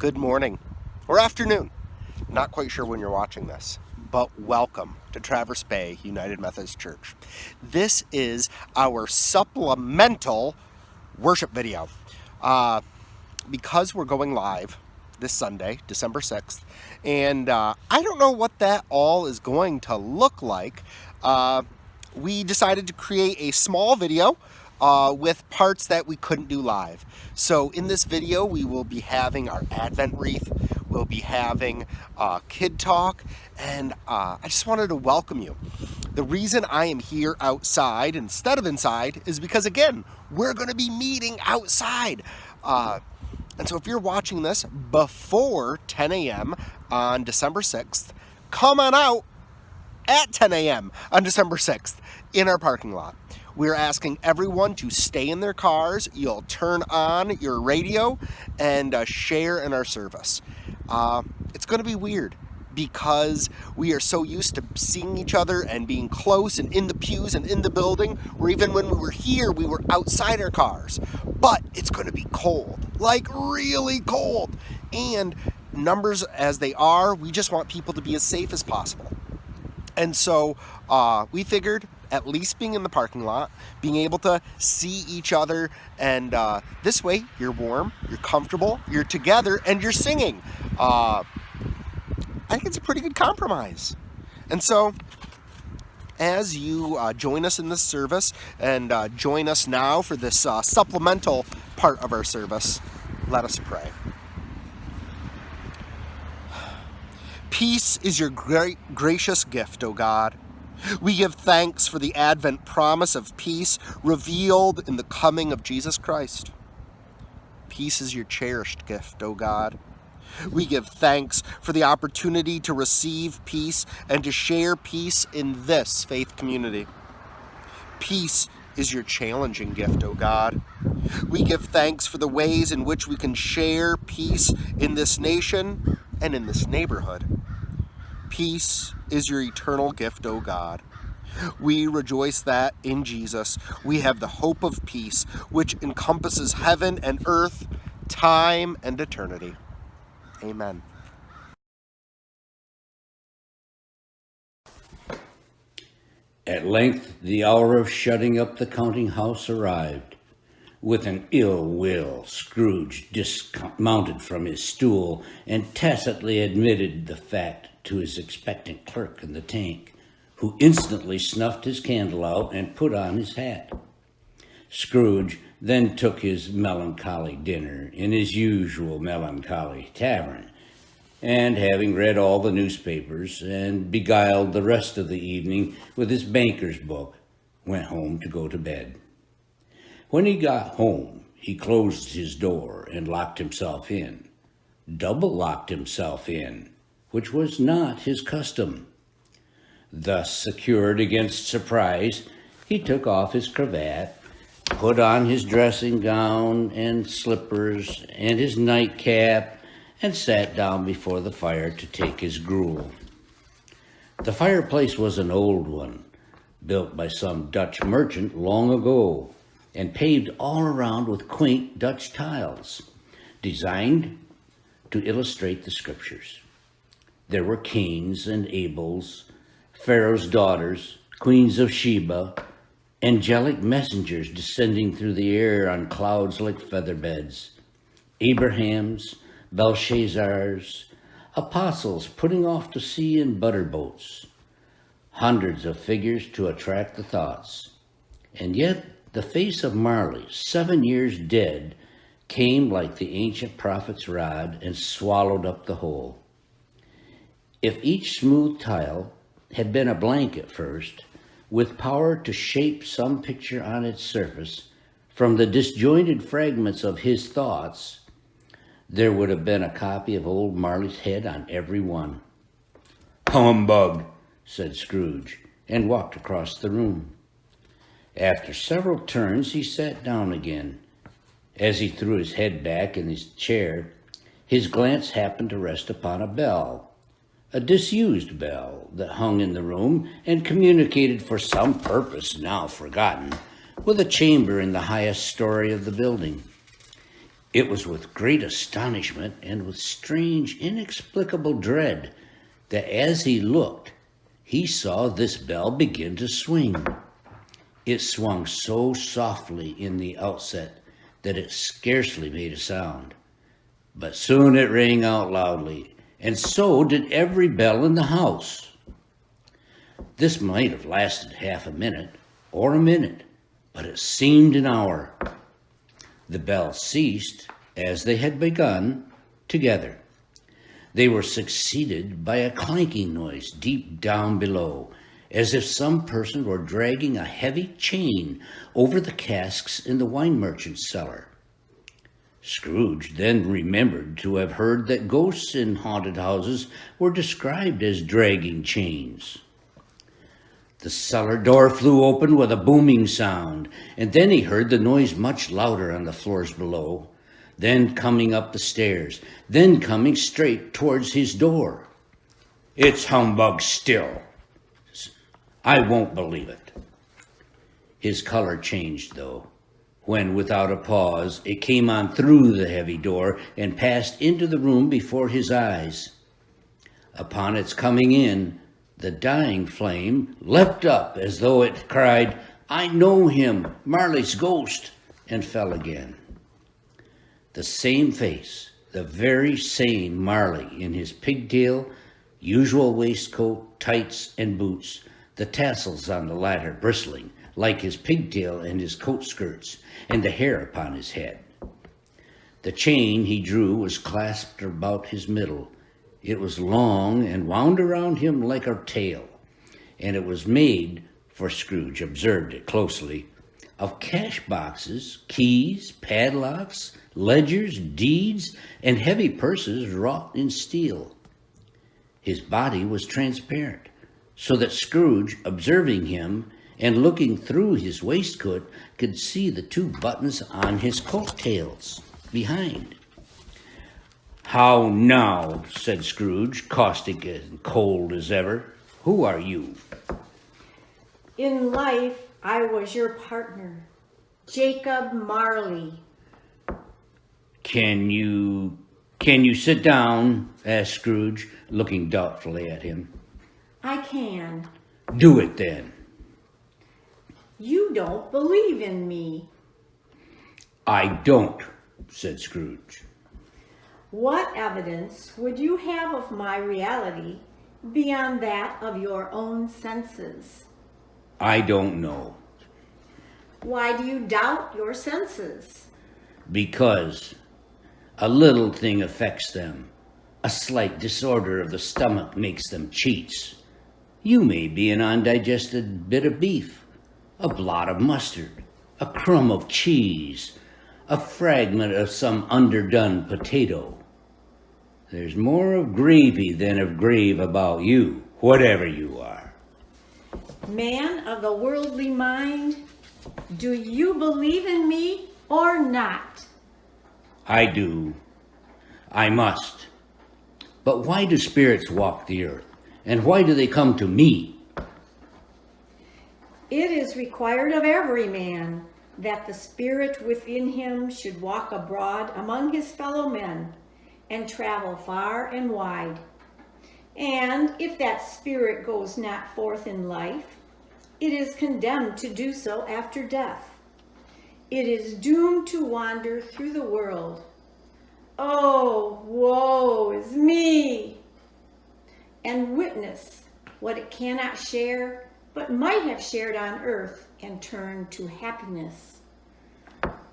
good morning, or afternoon. Not quite sure when you're watching this, but welcome to Traverse Bay United Methodist Church. This is our supplemental worship video. Because we're going live this Sunday, December 6th, and I don't know what that all is going to look like, we decided to create a small video with parts that we couldn't do live. So in this video, we will be having our Advent wreath, we'll be having kid talk, and I just wanted to welcome you. The reason I am here outside instead of inside is because, again, we're going to be meeting outside. And so if you're watching this before 10 a.m. on December 6th, come on out at 10 a.m. on December 6th in our parking lot. We're asking everyone to stay in their cars. You'll turn on your radio and share in our service. It's going to be weird because we are so used to seeing each other and being close and in the pews and in the building, where even when we were here, we were outside our cars. But it's going to be cold, like really cold. And numbers as they are, we just want people to be as safe as possible. And so we figured at least being in the parking lot, being able to see each other, and this way you're warm, you're comfortable, you're together, and you're singing. I think it's a pretty good compromise. And so as you join us in this service and join us now for this supplemental part of our service, let us pray. Peace is your great gracious gift, O God. We give thanks for the Advent promise of peace revealed in the coming of Jesus Christ. Peace is your cherished gift, O God. We give thanks for the opportunity to receive peace and to share peace in this faith community. Peace is your challenging gift, O God. We give thanks for the ways in which we can share peace in this nation and in this neighborhood. Peace is your eternal gift, O God. We rejoice that in Jesus we have the hope of peace, which encompasses heaven and earth, time and eternity. Amen. At length the hour of shutting up the counting house arrived. With an ill will, Scrooge dismounted from his stool and tacitly admitted the fact to his expectant clerk in the tank, who instantly snuffed his candle out and put on his hat. Scrooge then took his melancholy dinner in his usual melancholy tavern, and having read all the newspapers and beguiled the rest of the evening with his banker's book, went home to go to bed. When he got home, he closed his door and locked himself in, double-locked himself in, which was not his custom. Thus secured against surprise, he took off his cravat, put on his dressing gown and slippers and his nightcap, and sat down before the fire to take his gruel. The fireplace was an old one, built by some Dutch merchant long ago, and paved all around with quaint Dutch tiles, designed to illustrate the scriptures. There were Cains and Abels, Pharaoh's daughters, queens of Sheba, angelic messengers descending through the air on clouds like feather beds, Abrahams, Belshazzars, apostles putting off to sea in butter boats, hundreds of figures to attract the thoughts. And yet the face of Marley, 7 years dead, came like the ancient prophet's rod and swallowed up the whole. If each smooth tile had been a blank at first, with power to shape some picture on its surface from the disjointed fragments of his thoughts, there would have been a copy of old Marley's head on every one. "Humbug," said Scrooge, and walked across the room. After several turns, he sat down again. As he threw his head back in his chair, his glance happened to rest upon a bell, a disused bell that hung in the room and communicated for some purpose now forgotten with a chamber in the highest story of the building. It was with great astonishment and with strange, inexplicable dread that as he looked, he saw this bell begin to swing. It swung so softly in the outset that it scarcely made a sound. But soon it rang out loudly, and so did every bell in the house. This might have lasted half a minute or a minute, but it seemed an hour. The bells ceased as they had begun together. They were succeeded by a clanking noise deep down below, as if some person were dragging a heavy chain over the casks in the wine merchant's cellar. Scrooge then remembered to have heard that ghosts in haunted houses were described as dragging chains. The cellar door flew open with a booming sound, and then he heard the noise much louder on the floors below, then coming up the stairs, then coming straight towards his door. "It's humbug still. I won't believe it." His color changed, though, when, without a pause, it came on through the heavy door and passed into the room before his eyes. Upon its coming in, the dying flame leapt up as though it cried, "I know him, Marley's ghost," and fell again. The same face, the very same Marley in his pigtail, usual waistcoat, tights, and boots, the tassels on the latter bristling like his pigtail and his coat skirts, and the hair upon his head. The chain he drew was clasped about his middle. It was long and wound around him like a tail, and it was made, for Scrooge observed it closely, of cash boxes, keys, padlocks, ledgers, deeds, and heavy purses wrought in steel. His body was transparent, so that Scrooge, observing him and looking through his waistcoat, could see the two buttons on his coat tails behind. "How now?" said Scrooge, caustic and cold as ever. "Who are you?" In life, I was your partner, Jacob Marley. Can you sit down?" asked Scrooge, looking doubtfully at him. I can. "Do it then." You don't believe in me. "I don't," said Scrooge. What evidence would you have of my reality beyond that of your own senses? "I don't know." Why do you doubt your senses? "Because a little thing affects them. A slight disorder of the stomach makes them cheats. You may be an undigested bit of beef, a blot of mustard, a crumb of cheese, a fragment of some underdone potato. There's more of gravy than of grave about you, whatever you are." Man of the worldly mind, do you believe in me or not? "I do. I must. But why do spirits walk the earth? And why do they come to me?" It is required of every man that the spirit within him should walk abroad among his fellow men and travel far and wide. And if that spirit goes not forth in life, it is condemned to do so after death. It is doomed to wander through the world. Oh, woe is me! And witness what it cannot share, but might have shared on earth and turned to happiness.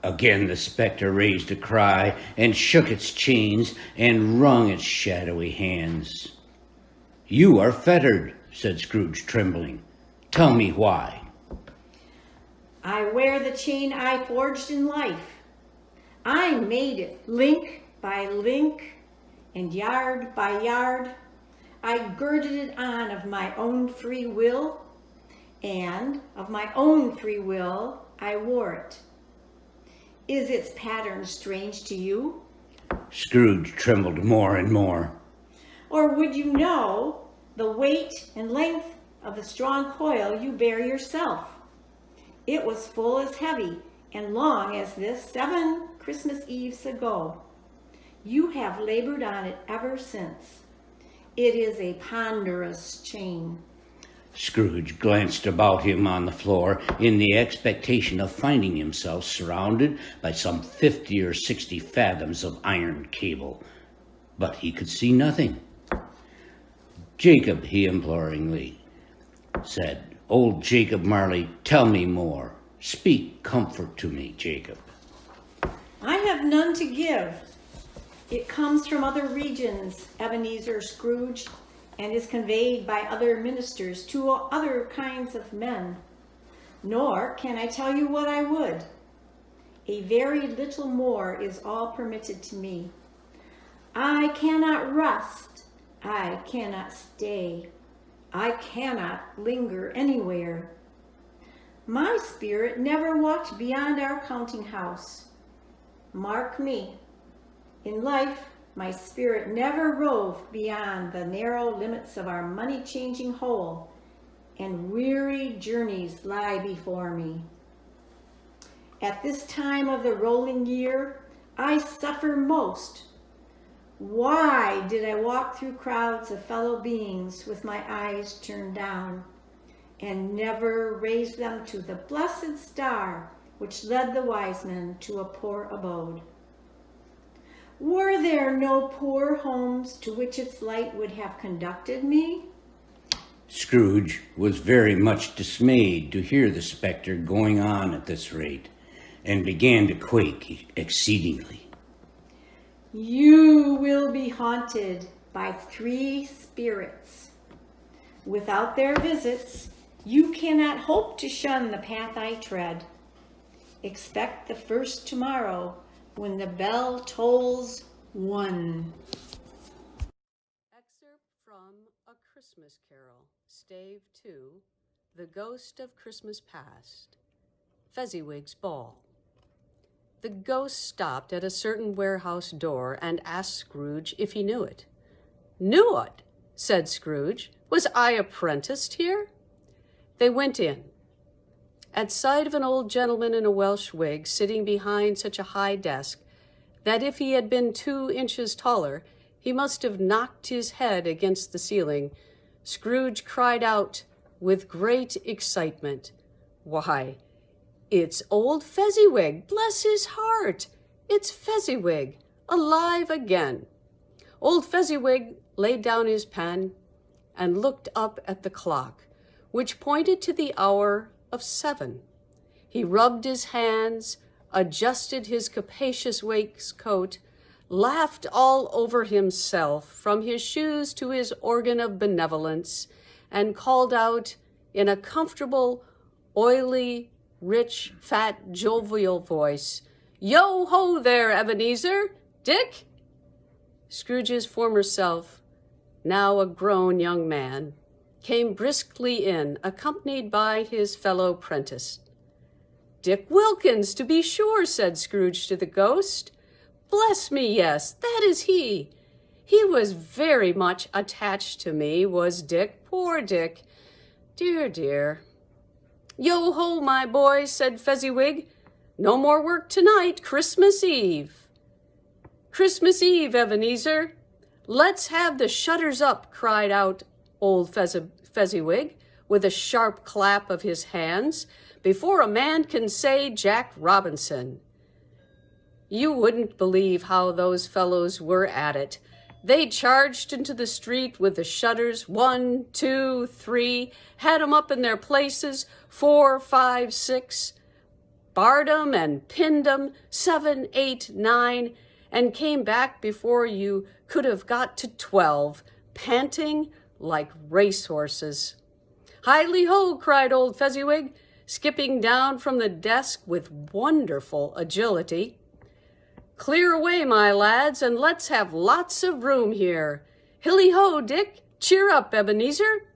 Again the specter raised a cry and shook its chains and wrung its shadowy hands. "You are fettered," said Scrooge, trembling. "Tell me why." I wear the chain I forged in life. I made it link by link and yard by yard. I girded it on of my own free will, and of my own free will I wore it. Is its pattern strange to you? Scrooge trembled more and more. Or would you know the weight and length of the strong coil you bear yourself? It was full as heavy and long as this 7 Christmas Eves ago. You have labored on it ever since. It is a ponderous chain. Scrooge glanced about him on the floor in the expectation of finding himself surrounded by some 50 or 60 fathoms of iron cable, but he could see nothing. "Jacob," he imploringly said, "old Jacob Marley, tell me more. Speak comfort to me, Jacob." I have none to give. It comes from other regions, Ebenezer Scrooge, and is conveyed by other ministers to other kinds of men. Nor can I tell you what I would. A very little more is all permitted to me. I cannot rest. I cannot stay. I cannot linger anywhere. My spirit never walked beyond our counting house. Mark me. In life, my spirit never roved beyond the narrow limits of our money-changing hole, and weary journeys lie before me. At this time of the rolling year, I suffer most. Why did I walk through crowds of fellow beings with my eyes turned down, and never raise them to the blessed star which led the wise men to a poor abode? Were there no poor homes to which its light would have conducted me? Scrooge was very much dismayed to hear the specter going on at this rate, and began to quake exceedingly. You will be haunted by 3 spirits. Without their visits, you cannot hope to shun the path I tread. Expect the first tomorrow, when the bell tolls 1. Excerpt from A Christmas Carol, Stave 2, The Ghost of Christmas Past, Fezziwig's Ball. The ghost stopped at a certain warehouse door and asked Scrooge if he knew it. "Knew it?" said Scrooge. "Was I apprenticed here?" They went in. At sight of an old gentleman in a Welsh wig sitting behind such a high desk that if he had been 2 inches taller, he must have knocked his head against the ceiling, Scrooge cried out with great excitement, "Why, it's old Fezziwig, bless his heart! It's Fezziwig, alive again." Old Fezziwig laid down his pen and looked up at the clock, which pointed to the hour of 7. He rubbed his hands, adjusted his capacious waistcoat, laughed all over himself, from his shoes to his organ of benevolence, and called out in a comfortable, oily, rich, fat, jovial voice, "Yo-ho there, Ebenezer! Dick!" Scrooge's former self, now a grown young man, came briskly in, accompanied by his fellow prentice. "Dick Wilkins, to be sure," said Scrooge to the ghost. "Bless me, yes, that is he. He was very much attached to me, was Dick, poor Dick. Dear, dear." "Yo-ho, my boy," said Fezziwig. "No more work tonight, Christmas Eve." "Christmas Eve, Ebenezer. Let's have the shutters up," cried out old Fezziwig, with a sharp clap of his hands, "before a man can say Jack Robinson." You wouldn't believe how those fellows were at it. They charged into the street with the shutters, 1, 2, 3, had 'em up in their places, 4, 5, 6, barred 'em and pinned 'em, 7, 8, 9, and came back before you could have got to 12, panting like racehorses. "Hi-li-ho!" cried old Fezziwig, skipping down from the desk with wonderful agility. "Clear away, my lads, and let's have lots of room here. Hilly-ho, Dick! Cheer up, Ebenezer!"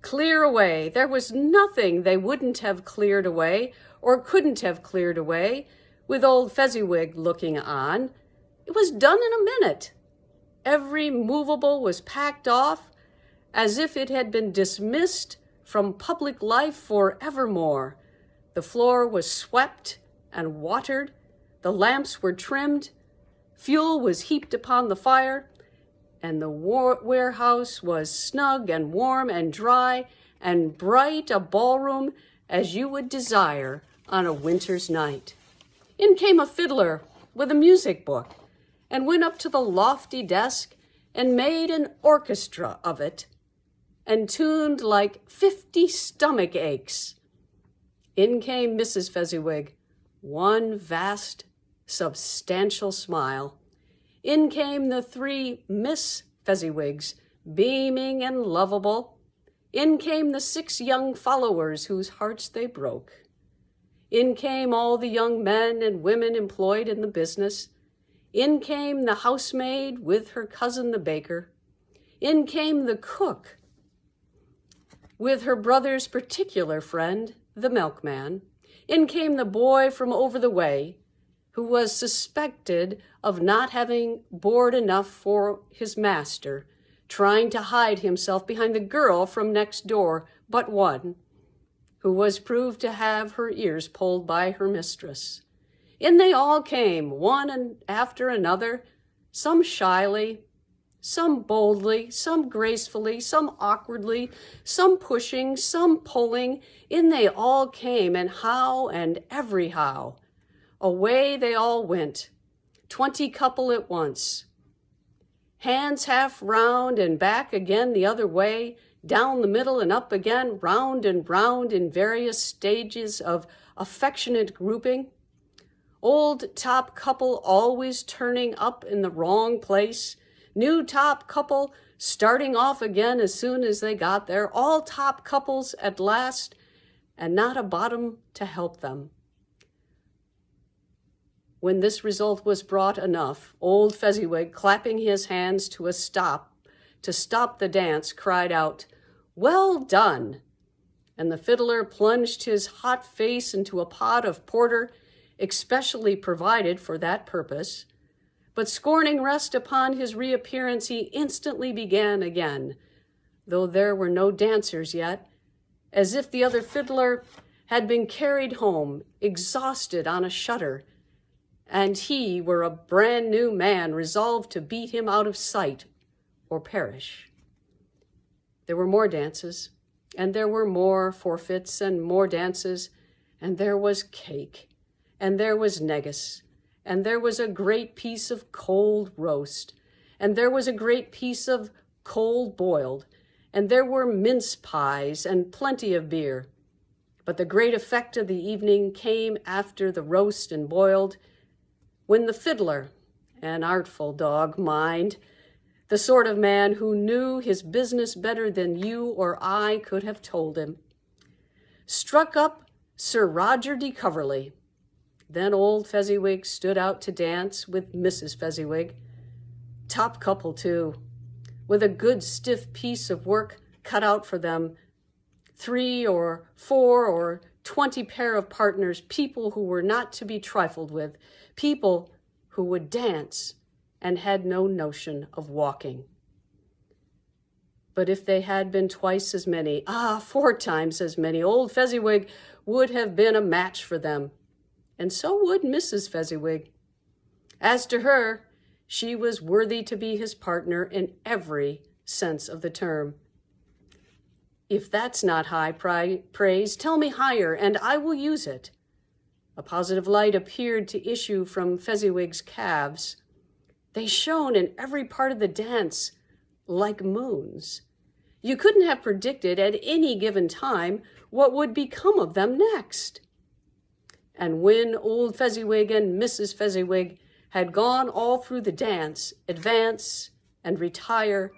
Clear away. There was nothing they wouldn't have cleared away, or couldn't have cleared away, with old Fezziwig looking on. It was done in a minute. Every movable was packed off, as if it had been dismissed from public life for evermore. The floor was swept and watered, The lamps were trimmed, fuel was heaped upon the fire, and the warehouse was snug and warm and dry and bright a ballroom as you would desire on a winter's night. In came a fiddler with a music book and went up to the lofty desk and made an orchestra of it and tuned like 50 stomach aches. In came Mrs. Fezziwig, one vast, substantial smile. In came the 3 Miss Fezziwigs, beaming and lovable. In came the 6 young followers whose hearts they broke. In came all the young men and women employed in the business. In came the housemaid with her cousin the baker. In came the cook with her brother's particular friend, the milkman. In came the boy from over the way, who was suspected of not having board enough for his master, trying to hide himself behind the girl from next door, but one, who was proved to have her ears pulled by her mistress. In they all came, one and after another, some shyly, some boldly, some gracefully, some awkwardly, some pushing, some pulling. In they all came, and how and every how. Away they all went, 20 couple at once. Hands half round and back again the other way, down the middle and up again, round and round in various stages of affectionate grouping. Old top couple always turning up in the wrong place. New top couple starting off again as soon as they got there. All top couples at last, and not a bottom to help them. When this result was brought enough, old Fezziwig, clapping his hands to stop the dance, cried out, "Well done!" And the fiddler plunged his hot face into a pot of porter, especially provided for that purpose. But scorning rest upon his reappearance, he instantly began again, though there were no dancers yet, as if the other fiddler had been carried home, exhausted on a shutter, and he were a brand new man resolved to beat him out of sight or perish. There were more dances, and there were more forfeits and more dances, and there was cake, and there was negus, and there was a great piece of cold roast, and there was a great piece of cold boiled, and there were mince pies and plenty of beer. But the great effect of the evening came after the roast and boiled, when the fiddler, an artful dog, mind, the sort of man who knew his business better than you or I could have told him, struck up Sir Roger de Coverley. Then old Fezziwig stood out to dance with Mrs. Fezziwig, top couple too, with a good stiff piece of work cut out for them, 3 or 4 or 20 pair of partners, people who were not to be trifled with, people who would dance and had no notion of walking. But if they had been twice as many, 4 times as many, old Fezziwig would have been a match for them, and so would Mrs. Fezziwig. As to her, she was worthy to be his partner in every sense of the term. If that's not high praise, tell me higher, and I will use it. A positive light appeared to issue from Fezziwig's calves. They shone in every part of the dance like moons. You couldn't have predicted at any given time what would become of them next. And when old Fezziwig and Mrs. Fezziwig had gone all through the dance, advance and retire,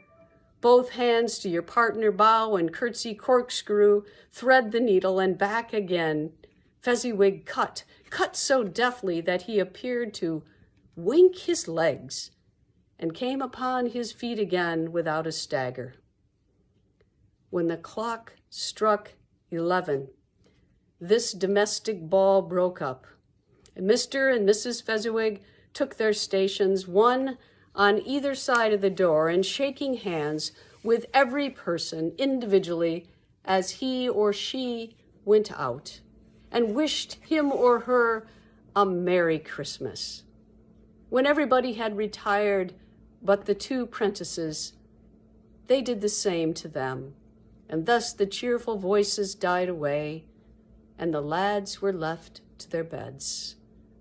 both hands to your partner, bow and curtsy, corkscrew, thread the needle, and back again, Fezziwig cut so deftly that he appeared to wink his legs, and came upon his feet again without a stagger. When the clock struck 11, this domestic ball broke up. Mr. and Mrs. Fezziwig took their stations, one on either side of the door, and shaking hands with every person individually as he or she went out, and wished him or her a Merry Christmas. When everybody had retired but the two prentices, they did the same to them, and thus the cheerful voices died away, and the lads were left to their beds,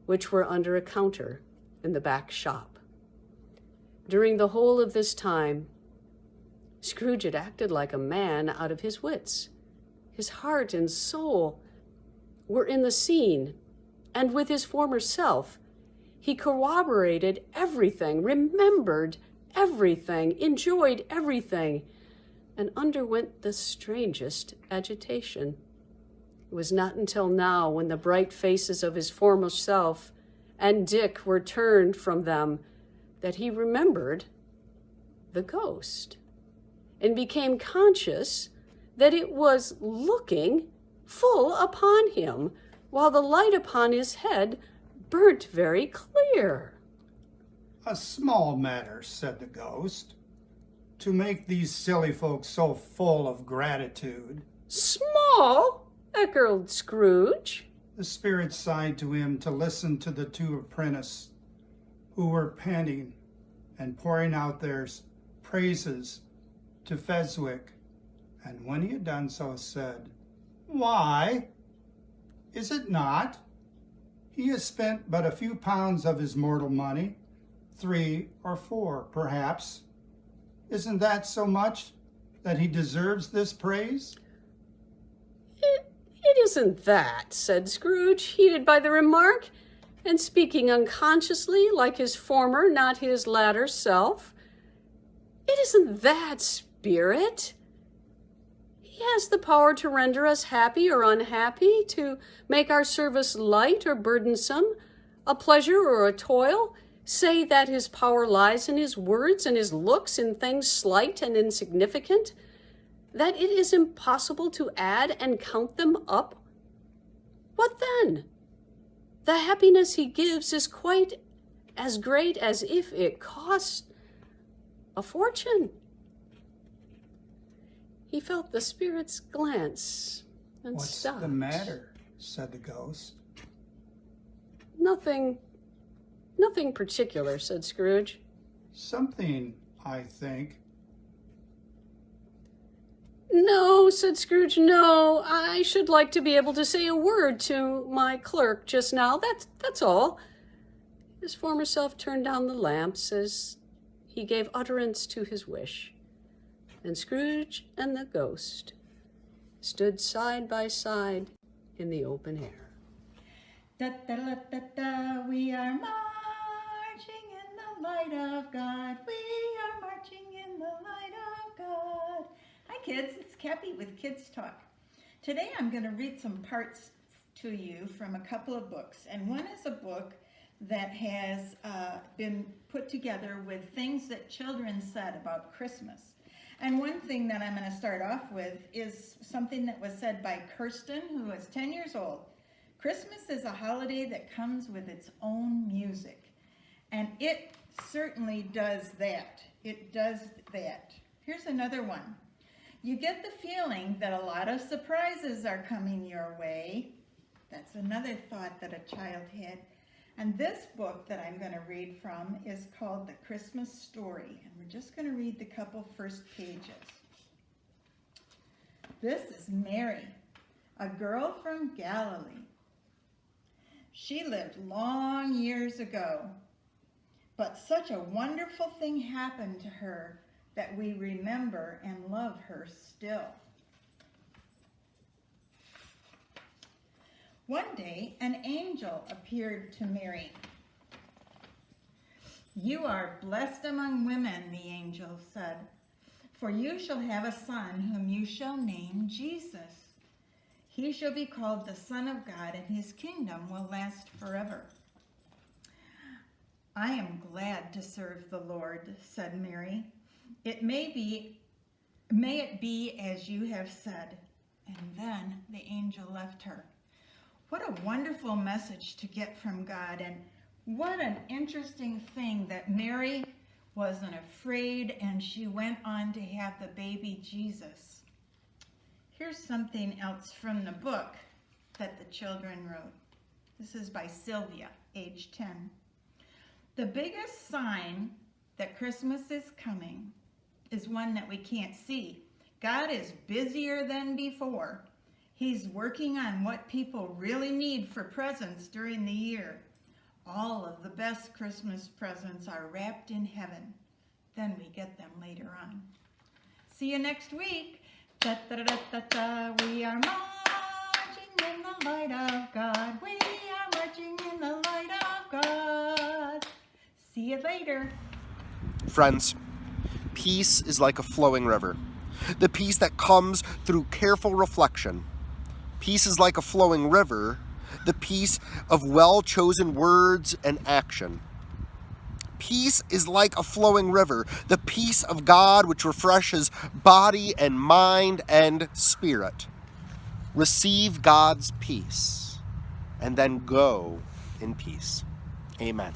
which were under a counter in the back shop. During the whole of this time, Scrooge had acted like a man out of his wits. His heart and soul were in the scene, and with his former self, he corroborated everything, remembered everything, enjoyed everything, and underwent the strangest agitation. It was not until now, when the bright faces of his former self and Dick were turned from them, that he remembered the ghost and became conscious that it was looking full upon him, while the light upon his head burnt very clear. "A small matter," said the ghost, "to make these silly folks so full of gratitude." Small? Echoed Scrooge. The spirit sighed to him to listen to the two apprentices, who were panting and pouring out their praises to Fezwick, and when he had done so, said, "Why, is it not? He has spent but a few pounds of his mortal money, 3 or 4, perhaps. Isn't that so much that he deserves this praise?" It isn't that, said Scrooge, heated by the remark, and speaking unconsciously like his former, not his latter self. It isn't that, Spirit. He has the power to render us happy or unhappy, to make our service light or burdensome, a pleasure or a toil. Say that his power lies in his words and his looks, in things slight and insignificant, that it is impossible to add and count them up. What then? The happiness he gives is quite as great as if it cost a fortune. He felt the spirit's glance and "What's stopped. the matter?" said the ghost. Nothing particular, said Scrooge. "Something, I think." No, said Scrooge, no. I should like to be able to say a word to my clerk just now. That's all. His former self turned down the lamps as he gave utterance to his wish, and Scrooge and the ghost stood side by side in the open air. Da, da, da, da, da. We are marching in the light of God. We are marching in the light of God. Hi kids, it's Cappy with Kids Talk. Today I'm going to read some parts to you from a couple of books. And one is a book that has been put together with things that children said about Christmas. And one thing that I'm going to start off with is something that was said by Kirsten, who is 10 years old. Christmas is a holiday that comes with its own music. And it certainly does that. It does that. Here's another one. You get the feeling that a lot of surprises are coming your way. That's another thought that a child had. And this book that I'm going to read from is called The Christmas Story. And we're just going to read the couple first pages. This is Mary, a girl from Galilee. She lived long years ago, but such a wonderful thing happened to her that we remember and love her still. One day, an angel appeared to Mary. "You are blessed among women," the angel said, "for you shall have a son whom you shall name Jesus. He shall be called the Son of God, and his kingdom will last forever." "I am glad to serve the Lord," said Mary. May it be as you have said." And then the angel left her. What a wonderful message to get from God, and what an interesting thing that Mary wasn't afraid and she went on to have the baby Jesus. Here's something else from the book that the children wrote. This is by Sylvia, age 10. The biggest sign that Christmas is coming is one that we can't see. God is busier than before. He's working on what people really need for presents during the year. All of the best Christmas presents are wrapped in heaven. Then we get them later on. See you next week. Da, da, da, da, da, da. We are marching in the light of God. We are marching in the light of God. See you later. Friends, peace is like a flowing river. The peace that comes through careful reflection. Peace is like a flowing river, the peace of well-chosen words and action. Peace is like a flowing river, the peace of God which refreshes body and mind and spirit. Receive God's peace and then go in peace. Amen.